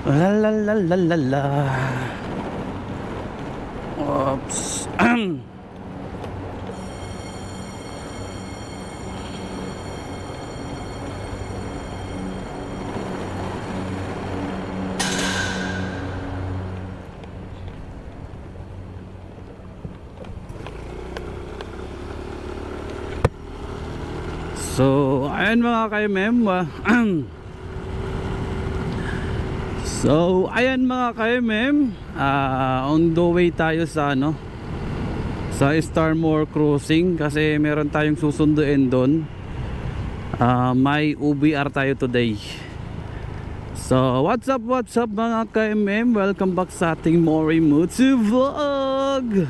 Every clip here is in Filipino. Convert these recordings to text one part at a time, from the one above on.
La la la la la la. Oops. So, ayan mga ka-MM. So, ayan mga ka-MM. On the way tayo sa sa Starmore Crossing kasi meron tayong susunduin doon. May UBR tayo today. So, what's up mga ka-MM? Welcome back sa ating Morimoto Vlog.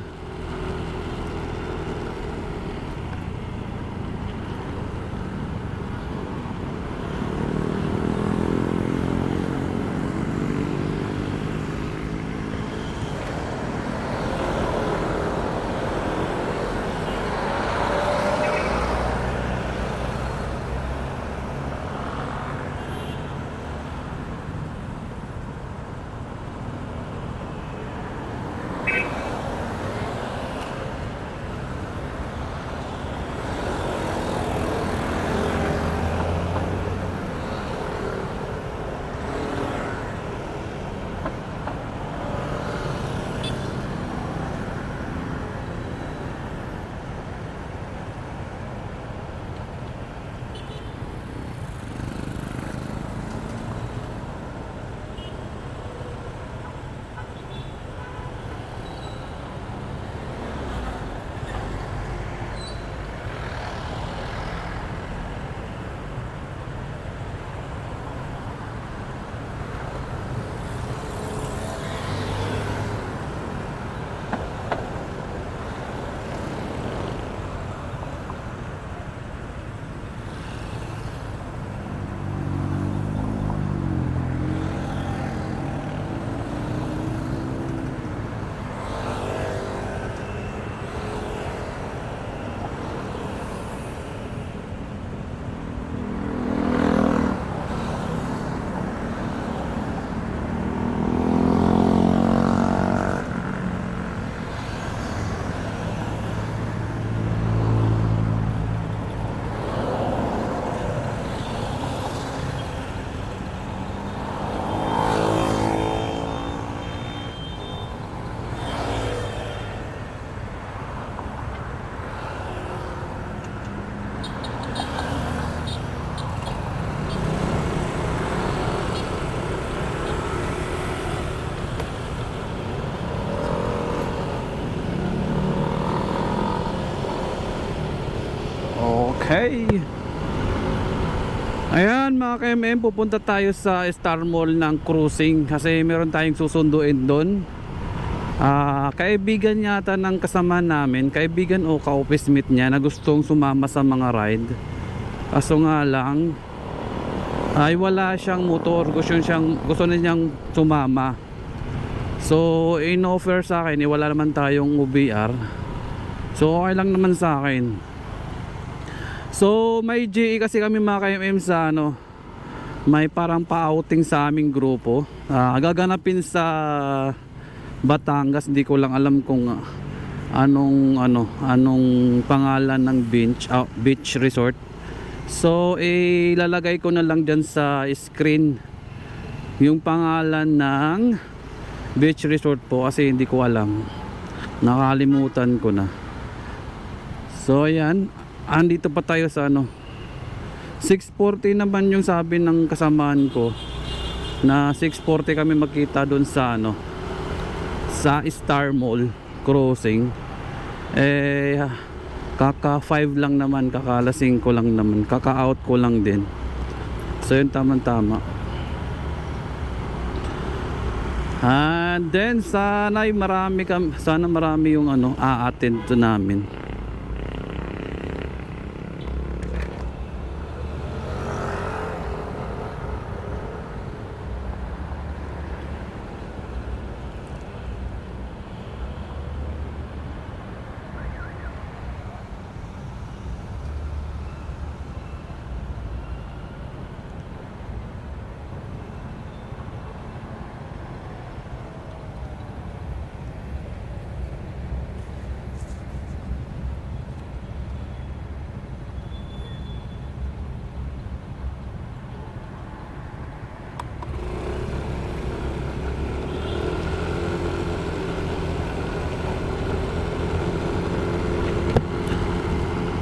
Okay. Ayan mga ka-MM, pupunta tayo sa Star Mall ng cruising kasi meron tayong susunduin doon. Kaibigan yata ng kasama namin, kaibigan o ka-office mate niya na gustong sumama sa mga ride. Kaso nga lang ay wala siyang motor, gusto na niyang sumama. So in-offer sa akin, wala naman tayong UBR. So okay lang naman sa akin. So may GE kasi kami mga ka-MM sa may parang pa-outing sa aming grupo. Gaganapin sa Batangas, hindi ko lang alam kung anong pangalan ng beach resort. So ilalagay ko na lang diyan sa screen yung pangalan ng beach resort po kasi hindi ko alam. Nakalimutan ko na. So ayan, andito pa tayo sa 6:40 naman yung sabi ng kasamaan ko na 6:40 kami magkita doon sa sa Star Mall Crossing. Kaka 5 lang naman, kakalasing ko lang naman, kaka out ko lang din. So yun, tama. And then sana marami yung a-attend to namin.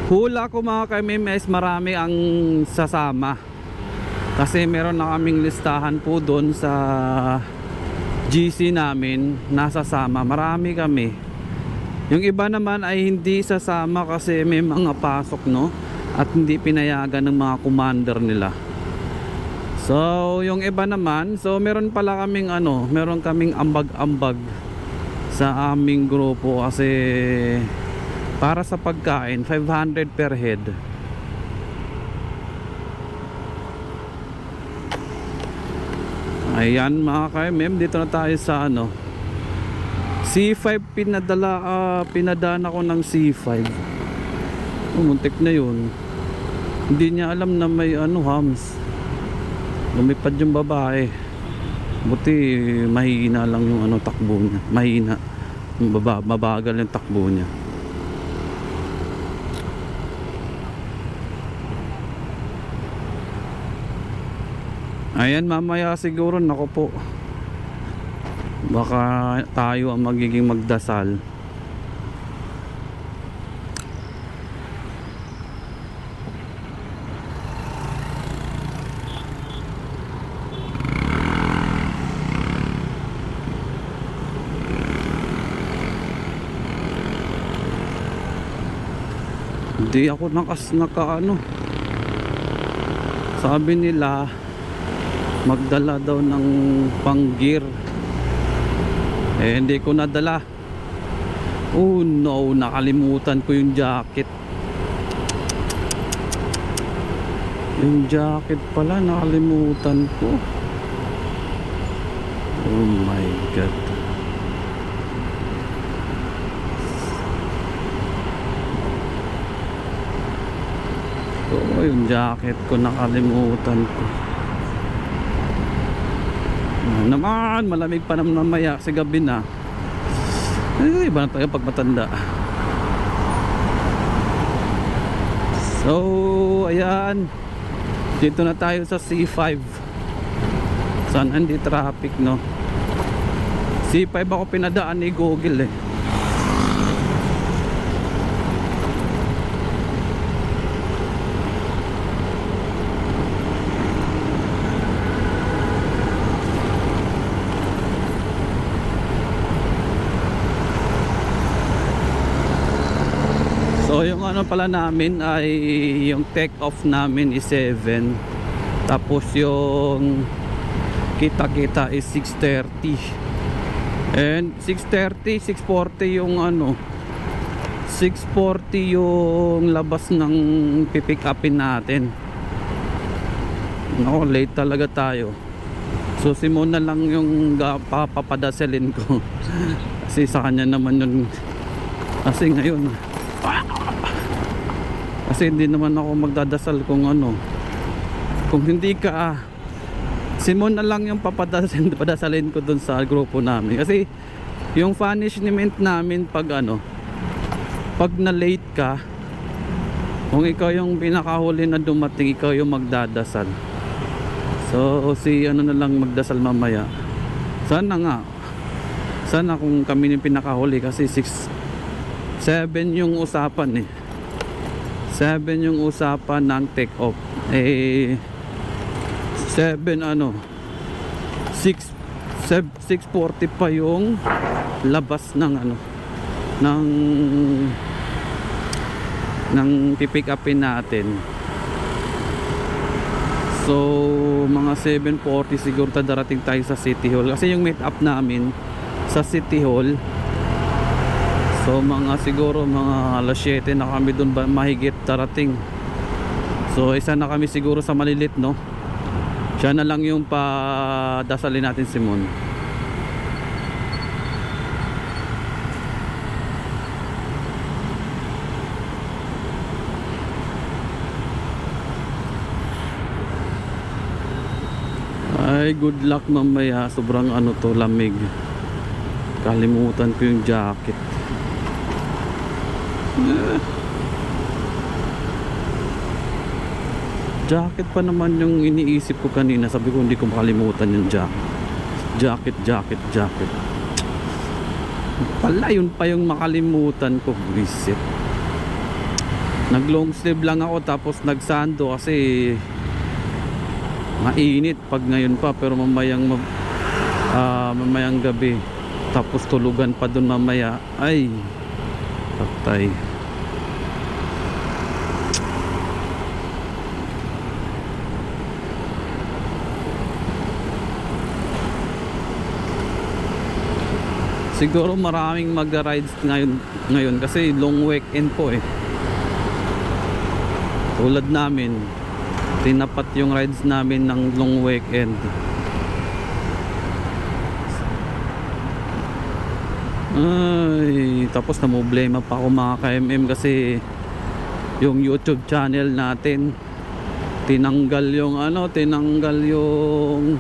Hula ko mga ka-MMS, marami ang sasama. Kasi meron na kaming listahan po doon sa GC namin, nasasama. Marami kami. Yung iba naman ay hindi sasama kasi may mga pasok, no? At hindi pinayagan ng mga commander nila. So, yung iba naman, so meron pala kaming meron kaming ambag-ambag sa aming grupo kasi para sa pagkain, 500 per head. Ayan mga ka-MM, dito na tayo sa C5 pinadaan ako ng C5. Muntik na yun. Hindi niya alam na may hams. Lumipad yung babae. Buti mahina lang yung takbo niya. Mahina. Mabagal yung takbo niya. Ayan, mamaya siguro nako po. Baka tayo ang magiging magdasal. Hindi ako sabi nila magdala daw ng pang-gear. Hindi ko nadala. Oh no, nakalimutan ko yung jacket. Yung jacket pala nakalimutan ko. Oh my god. Yung jacket ko nakalimutan ko. Naman, malamig pa naman mamaya sa gabi na. Ay, iba na tayo pag matanda. So, ayan. Dito na tayo sa C5. Saan hindi traffic, no? C5 ako pinadaan ni Google eh. So yung pala namin ay yung take off namin is 7. Tapos yung kita is 6:30. And 6:30, 6:40 yung 6:40 yung labas ng pipick upin natin. Late talaga tayo. So si Mona lang yung papadaselin ko. Kasi sa kanya naman yun. Kasi ngayon kasi hindi naman ako magdadasal kung hindi ka Simon na lang yung padasalin ko dun sa grupo namin. Kasi yung punishment namin pag pag na late ka, kung ikaw yung pinakahuli na dumating, ikaw yung magdadasal. So si na lang magdasal mamaya. Sana kung kami yung pinakahuli kasi 7 yung usapan eh. 7 yung usapan ng take off. 6:40 pa yung labas ng pipick upin natin. So mga 7:40 siguro darating tayo sa City Hall kasi yung meet up namin sa City Hall. So siguro mga alas 7 na kami doon mahigit darating. So isa na kami siguro sa malilit, no? Siya na lang yung padasalin natin si Mon. Ay, good luck mamaya. Sobrang lamig. Kalimutan ko yung jacket. Jacket pa naman yung iniisip ko kanina. Sabi ko hindi ko makalimutan yung jacket. Pala yun pa yung makalimutan ko. Visit. Nag long sleeve lang ako tapos nagsando kasi mainit pag ngayon pa, pero mamayang gabi, tapos tulugan pa dun mamaya, ay patay. Siguro maraming mag-rides ngayon kasi long weekend po eh. Tulad namin, tinapat yung rides namin ng long weekend. Ay, tapos namumblema pa ako mga ka-MM kasi yung YouTube channel natin tinanggal yung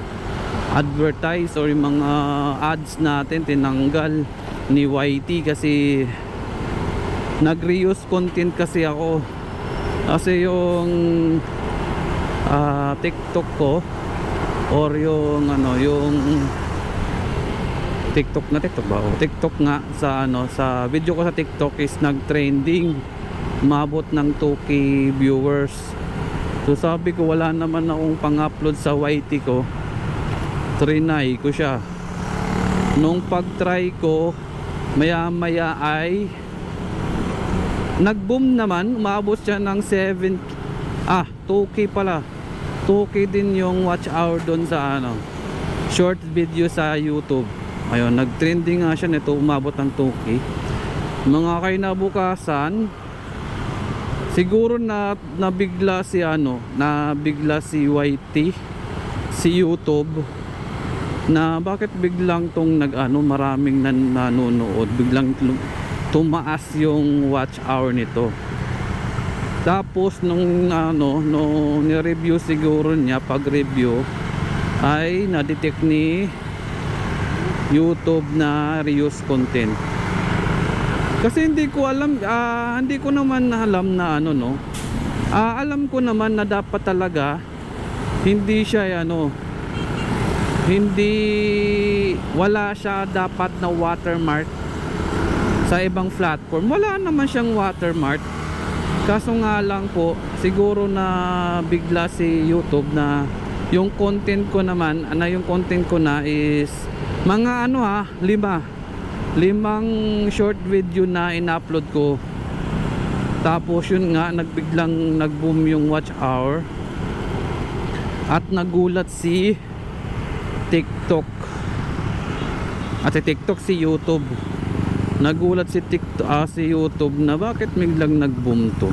advertise or yung mga ads natin, tinanggal ni YT kasi nag-reuse content kasi ako. Kasi yung TikTok ko or yung TikTok ba? TikTok nga sa video ko sa TikTok is nag-trending, umabot ng 2K viewers. So sabi ko wala naman akong pang-upload sa YT ko. Trinay ko siya. Nung pag-try ko, maya-maya ay nag-boom naman, umabot siya ng 2K pala. 2K din yung watch hour doon sa short video sa YouTube. Ayun, nag-trending nga siya nito, umabot ng 2K. Mga kinabukasan, siguro nabigla si YT, si YouTube, na bakit biglang tong maraming nanonood, biglang tumaas yung watch hour nito. Tapos nung ni-review siguro niya, pag-review ay na-detect ni YouTube na reuse content. Kasi hindi ko alam, hindi ko naman alam na alam ko naman na dapat talaga hindi siya wala siya dapat na watermark sa ibang platform. Wala naman siyang watermark. Kaso nga lang po, siguro na bigla si YouTube na yung content ko naman, yung content ko na is mga limang short video na in-upload ko. Tapos yun nga, biglang nag-boom yung watch hour. At nagulat si TikTok. At si TikTok, si YouTube. Nagulat si YouTube na bakit biglang nag-boom to.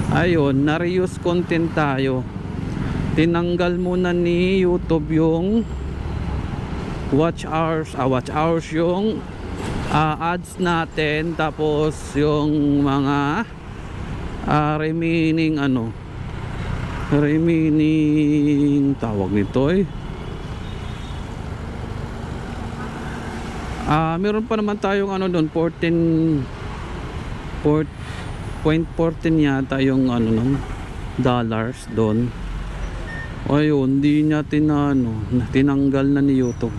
Ayun, na-reuse content tayo. Tinanggal muna ni YouTube yung watch hours yung ads natin, tapos yung mga remaining tawag nito meron pa naman tayong doon 14.14 yata yung dollars doon. Ayun, hindi niya tinanggal na ni YouTube.